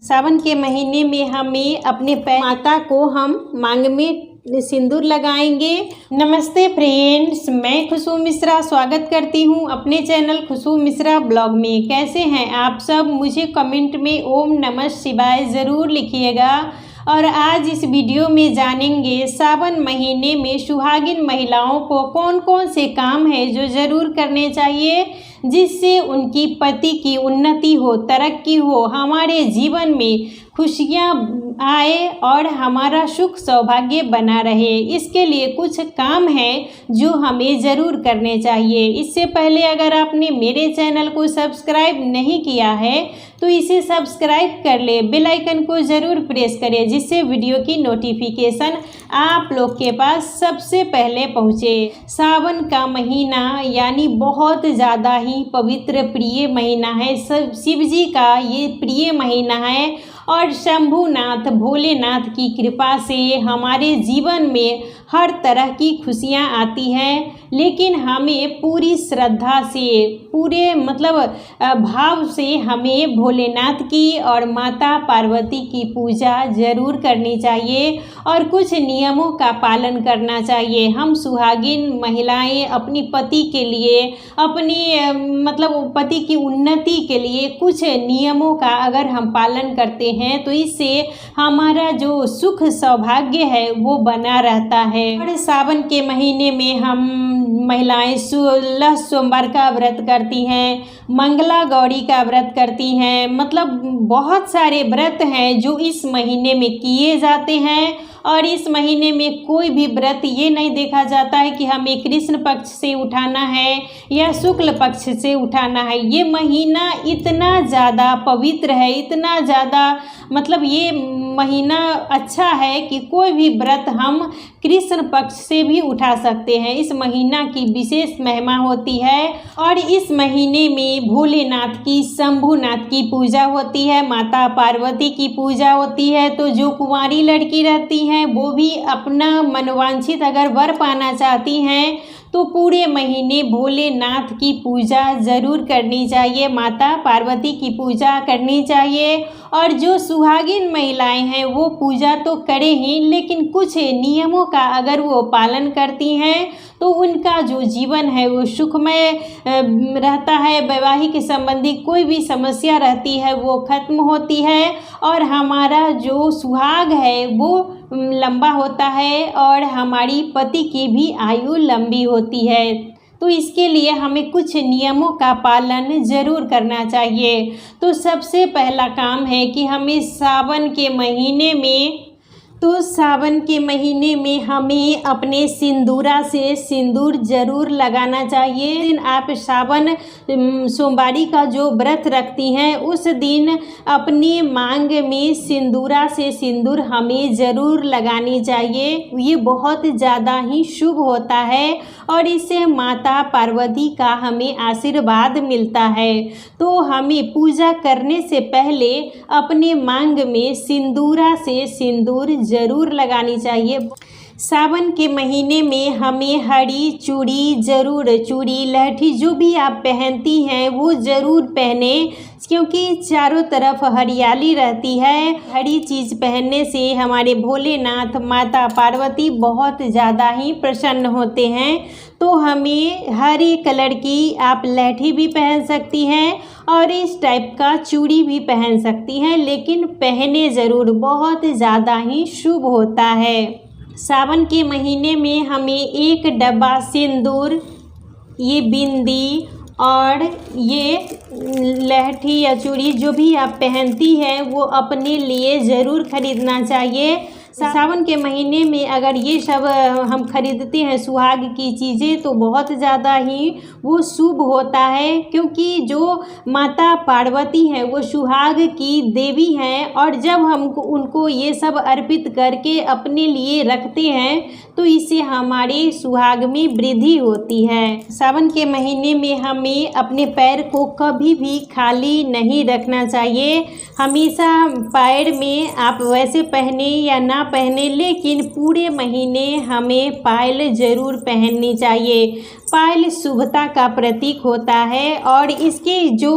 सावन के महीने में हमें अपने माता को हम मांग में सिंदूर लगाएंगे। नमस्ते फ्रेंड्स, मैं खुशबू मिश्रा स्वागत करती हूँ अपने चैनल खुशबू मिश्रा ब्लॉग में। कैसे हैं आप सब? मुझे कमेंट में ओम नमः शिवाय ज़रूर लिखिएगा। और आज इस वीडियो में जानेंगे सावन महीने में सुहागिन महिलाओं को कौन कौन से काम है जो ज़रूर करने चाहिए, जिससे उनकी पति की उन्नति हो, तरक्की हो, हमारे जीवन में खुशियाँ आए और हमारा सुख सौभाग्य बना रहे। इसके लिए कुछ काम हैं जो हमें ज़रूर करने चाहिए। इससे पहले अगर आपने मेरे चैनल को सब्सक्राइब नहीं किया है तो इसे सब्सक्राइब कर ले, बेल आइकन को ज़रूर प्रेस करें, जिससे वीडियो की नोटिफिकेशन आप लोग के पास सबसे पहले पहुँचे। सावन का महीना यानी बहुत ज़्यादा ही पवित्र प्रिय महीना है। सब शिव जी का ये प्रिय महीना है और शंभुनाथ भोलेनाथ की कृपा से हमारे जीवन में हर तरह की खुशियाँ आती हैं। लेकिन हमें पूरी श्रद्धा से, पूरे भाव से हमें भोलेनाथ की और माता पार्वती की पूजा ज़रूर करनी चाहिए और कुछ नियमों का पालन करना चाहिए। हम सुहागिन महिलाएं अपनी पति के लिए, अपनी पति की उन्नति के लिए कुछ नियमों का अगर हम पालन करते हैं तो इससे हमारा जो सुख सौभाग्य है वो बना रहता है। और सावन के महीने में हम महिलाएं 16 सोमवार का व्रत करती हैं, मंगला गौरी का व्रत करती हैं। बहुत सारे व्रत हैं जो इस महीने में किए जाते हैं। और इस महीने में कोई भी व्रत ये नहीं देखा जाता है कि हमें कृष्ण पक्ष से उठाना है या शुक्ल पक्ष से उठाना है। ये महीना इतना ज़्यादा पवित्र है, इतना ज़्यादा ये महीना अच्छा है कि कोई भी व्रत हम कृष्ण पक्ष से भी उठा सकते हैं। इस महीना की विशेष महिमा होती है और इस महीने में भोलेनाथ की, शंभुनाथ की पूजा होती है, माता पार्वती की पूजा होती है। तो जो कुंवारी लड़की रहती हैं वो भी अपना मनोवांछित अगर वर पाना चाहती हैं तो पूरे महीने भोलेनाथ की पूजा ज़रूर करनी चाहिए, माता पार्वती की पूजा करनी चाहिए। और जो सुहागिन महिलाएं हैं वो पूजा तो करें ही, लेकिन कुछ नियमों का अगर वो पालन करती हैं तो उनका जो जीवन है वो सुखमय रहता है। वैवाहिक संबंधी कोई भी समस्या रहती है वो खत्म होती है और हमारा जो सुहाग है वो लंबा होता है और हमारी पति की भी आयु लंबी होती है। तो इसके लिए हमें कुछ नियमों का पालन ज़रूर करना चाहिए। तो सबसे पहला काम है कि हमें सावन के महीने में हमें अपने सिंदूरा से सिंदूर ज़रूर लगाना चाहिए। दिन आप सावन सोमवारी का जो व्रत रखती हैं उस दिन अपनी मांग में सिंदूरा से सिंदूर हमें ज़रूर लगानी चाहिए। ये बहुत ज़्यादा ही शुभ होता है और इससे माता पार्वती का हमें आशीर्वाद मिलता है। तो हमें पूजा करने से पहले अपने मांग में सिंदूरा से सिंदूर ज़रूर लगानी चाहिए। सावन के महीने में हमें हरी चूड़ी ज़रूर, चूड़ी लहठी जो भी आप पहनती हैं वो ज़रूर पहने, क्योंकि चारों तरफ हरियाली रहती है। हरी चीज़ पहनने से हमारे भोलेनाथ, माता पार्वती बहुत ज़्यादा ही प्रसन्न होते हैं। तो हमें हरे कलर की आप लहठी भी पहन सकती हैं और इस टाइप का चूड़ी भी पहन सकती हैं, लेकिन पहने ज़रूर, बहुत ज़्यादा ही शुभ होता है। सावन के महीने में हमें 1 डब्बा सिंदूर, ये बिंदी और ये लहठी या चूड़ी जो भी आप पहनती हैं वो अपने लिए ज़रूर खरीदना चाहिए। सावन के महीने में अगर ये सब हम खरीदते हैं सुहाग की चीज़ें तो बहुत ज़्यादा ही वो शुभ होता है, क्योंकि जो माता पार्वती हैं वो सुहाग की देवी हैं और जब हम उनको ये सब अर्पित करके अपने लिए रखते हैं तो इससे हमारे सुहाग में वृद्धि होती है। सावन के महीने में हमें अपने पैर को कभी भी खाली नहीं रखना चाहिए। हमेशा पैर में आप वैसे पहने या ना ना पहने, लेकिन पूरे महीने हमें पायल ज़रूर पहननी चाहिए। पायल शुभता का प्रतीक होता है और इसकी जो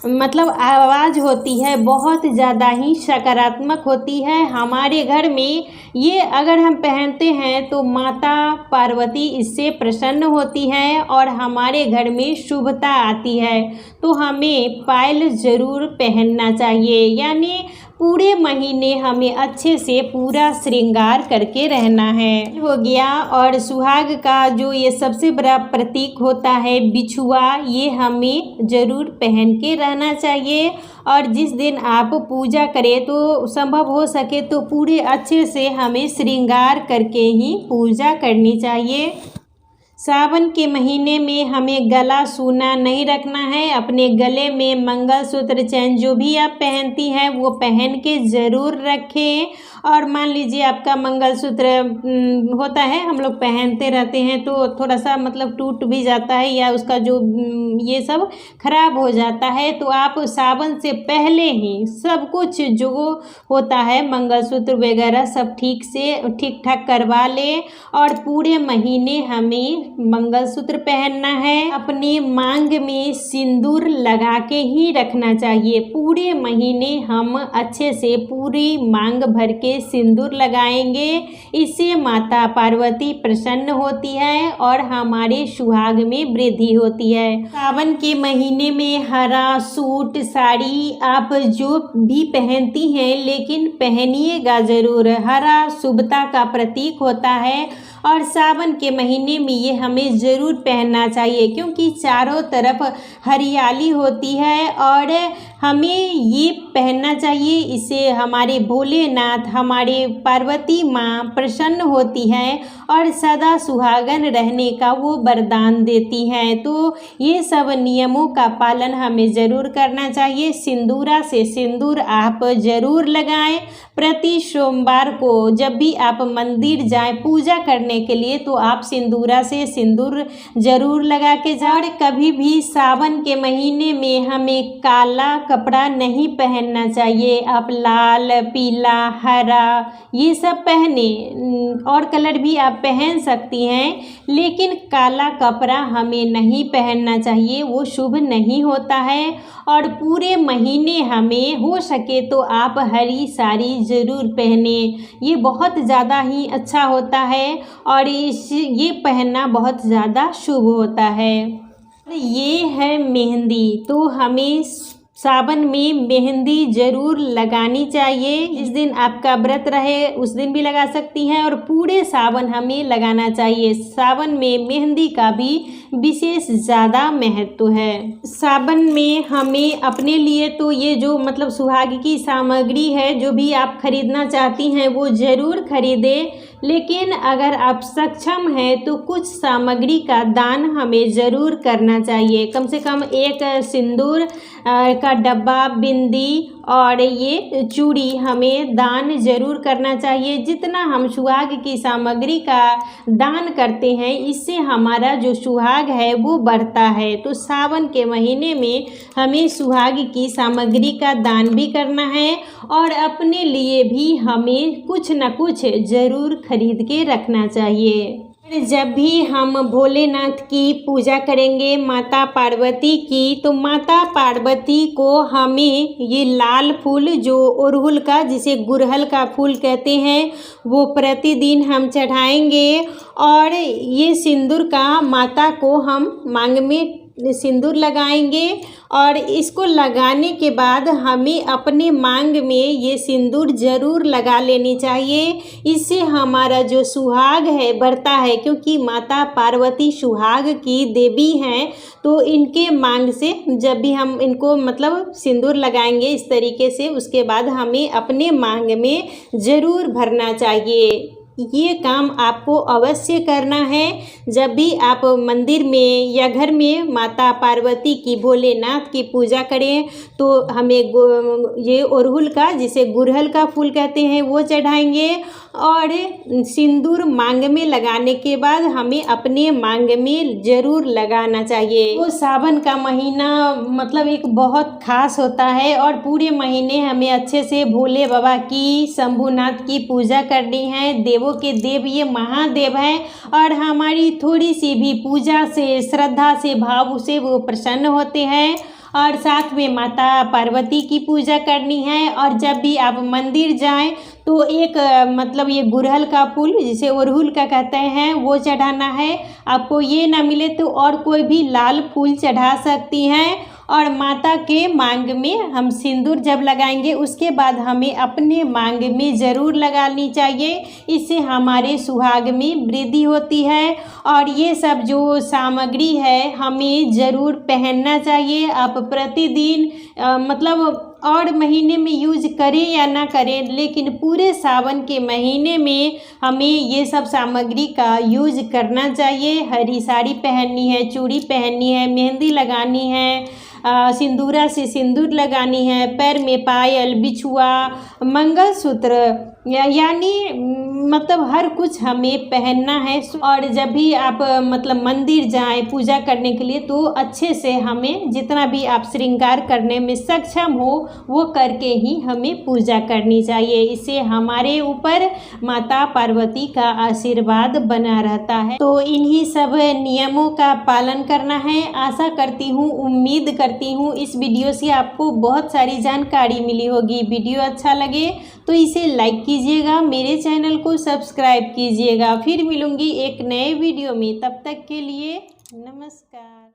मतलब आवाज़ होती है बहुत ज़्यादा ही सकारात्मक होती है। हमारे घर में ये अगर हम पहनते हैं तो माता पार्वती इससे प्रसन्न होती है और हमारे घर में शुभता आती है। तो हमें पायल ज़रूर पहनना चाहिए, यानी पूरे महीने हमें अच्छे से पूरा श्रृंगार करके रहना है। हो गया। और सुहाग का जो ये सबसे बड़ा प्रतीक होता है बिछुआ, ये हमें ज़रूर पहन के रहना चाहिए। और जिस दिन आप पूजा करें तो संभव हो सके तो पूरे अच्छे से हमें श्रृंगार करके ही पूजा करनी चाहिए। सावन के महीने में हमें गला सूना नहीं रखना है। अपने गले में मंगलसूत्र चैन जो भी आप पहनती हैं वो पहन के ज़रूर रखें। और मान लीजिए आपका मंगलसूत्र होता है, हम लोग पहनते रहते हैं तो थोड़ा सा मतलब टूट भी जाता है या उसका जो ये सब खराब हो जाता है, तो आप सावन से पहले ही सब कुछ जो होता है मंगलसूत्र वगैरह सब ठीक ठाक करवा लें। और पूरे महीने हमें मंगलसूत्र पहनना है। अपने मांग में सिंदूर लगा के ही रखना चाहिए। पूरे महीने हम अच्छे से पूरी मांग भर के सिंदूर लगाएंगे, इससे माता पार्वती प्रसन्न होती है और हमारे सुहाग में वृद्धि होती है। सावन के महीने में हरा सूट साड़ी आप जो भी पहनती हैं, लेकिन पहनिएगा ज़रूर। हरा शुभता का प्रतीक होता है और सावन के महीने में ये हमें ज़रूर पहनना चाहिए, क्योंकि चारों तरफ हरियाली होती है और हमें ये पहनना चाहिए। इससे हमारे भोलेनाथ, हमारे पार्वती माँ प्रसन्न होती है और सदा सुहागन रहने का वो वरदान देती हैं। तो ये सब नियमों का पालन हमें ज़रूर करना चाहिए। सिंदूरा से सिंदूर आप ज़रूर लगाएं। प्रति सोमवार को जब भी आप मंदिर जाएं पूजा करने के लिए तो आप सिंदूरा से सिंदूर ज़रूर लगा के जाएं। और कभी भी सावन के महीने में हमें काला कपड़ा नहीं पहनना चाहिए। आप लाल, पीला, हरा ये सब पहने, और कलर भी आप पहन सकती हैं, लेकिन काला कपड़ा हमें नहीं पहनना चाहिए, वो शुभ नहीं होता है। और पूरे महीने हमें हो सके तो आप हरी साड़ी ज़रूर पहने, ये बहुत ज़्यादा ही अच्छा होता है और ये पहनना बहुत ज़्यादा शुभ होता है। ये है मेहंदी, तो हमें सावन में मेहंदी ज़रूर लगानी चाहिए। जिस दिन आपका व्रत रहे उस दिन भी लगा सकती हैं और पूरे सावन हमें लगाना चाहिए। सावन में मेहंदी का भी विशेष ज़्यादा महत्व है। सावन में हमें अपने लिए तो ये जो मतलब सुहाग की सामग्री है जो भी आप खरीदना चाहती हैं वो ज़रूर खरीदें, लेकिन अगर आप सक्षम हैं तो कुछ सामग्री का दान हमें ज़रूर करना चाहिए। कम से कम एक सिंदूर का डब्बा, बिंदी और ये चूड़ी हमें दान ज़रूर करना चाहिए। जितना हम सुहाग की सामग्री का दान करते हैं इससे हमारा जो सुहाग है वो बढ़ता है। तो सावन के महीने में हमें सुहाग की सामग्री का दान भी करना है और अपने लिए भी हमें कुछ न कुछ ज़रूर खरीद के रखना चाहिए। जब भी हम भोलेनाथ की पूजा करेंगे, माता पार्वती की, तो माता पार्वती को हमें ये लाल फूल जो अड़हुल का, जिसे गुड़हल का फूल कहते हैं, वो प्रतिदिन हम चढ़ाएंगे। और ये सिंदूर का माता को हम मांग में सिंदूर लगाएंगे और इसको लगाने के बाद हमें अपने मांग में ये सिंदूर ज़रूर लगा लेनी चाहिए। इससे हमारा जो सुहाग है बढ़ता है, क्योंकि माता पार्वती सुहाग की देवी हैं। तो इनके मांग से जब भी हम इनको मतलब सिंदूर लगाएंगे इस तरीके से, उसके बाद हमें अपने मांग में ज़रूर भरना चाहिए। ये काम आपको अवश्य करना है। जब भी आप मंदिर में या घर में माता पार्वती की, भोलेनाथ की पूजा करें तो हमें ये अड़हुल का, जिसे गुड़हल का फूल कहते हैं, वो चढ़ाएंगे। और सिंदूर मांग में लगाने के बाद हमें अपने मांग में ज़रूर लगाना चाहिए। तो सावन का महीना मतलब एक बहुत खास होता है और पूरे महीने हमें अच्छे से भोले बाबा की, शंभुनाथ की पूजा करनी है। देवों के देव ये महादेव हैं और हमारी थोड़ी सी भी पूजा से, श्रद्धा से, भाव से वो प्रसन्न होते हैं। और साथ में माता पार्वती की पूजा करनी है। और जब भी आप मंदिर जाएं तो एक मतलब ये गुड़हल का फूल, जिसे अड़हुल का कहते हैं, वो चढ़ाना है। आपको ये ना मिले तो और कोई भी लाल फूल चढ़ा सकती हैं। और माता के मांग में हम सिंदूर जब लगाएंगे उसके बाद हमें अपने मांग में ज़रूर लगानी चाहिए। इससे हमारे सुहाग में वृद्धि होती है। और ये सब जो सामग्री है हमें ज़रूर पहनना चाहिए। आप प्रतिदिन मतलब और महीने में यूज करें या ना करें, लेकिन पूरे सावन के महीने में हमें ये सब सामग्री का यूज करना चाहिए। हरी साड़ी पहननी है, चूड़ी पहननी है, मेहंदी लगानी है, सिंदूरा से सिंदूर लगानी है, पैर में पायल, बिछुआ, मंगलसूत्र, यानी मतलब हर कुछ हमें पहनना है। और जब भी आप मतलब मंदिर जाएं पूजा करने के लिए तो अच्छे से हमें जितना भी आप श्रृंगार करने में सक्षम हो वो करके ही हमें पूजा करनी चाहिए। इससे हमारे ऊपर माता पार्वती का आशीर्वाद बना रहता है। तो इन्हीं सब नियमों का पालन करना है। आशा करती हूँ, उम्मीद करती हूँ इस वीडियो से आपको बहुत सारी जानकारी मिली होगी। वीडियो अच्छा लगे तो इसे लाइक कीजिएगा, मेरे चैनल को सब्सक्राइब कीजिएगा। फिर मिलूंगी एक नए वीडियो में, तब तक के लिए नमस्कार।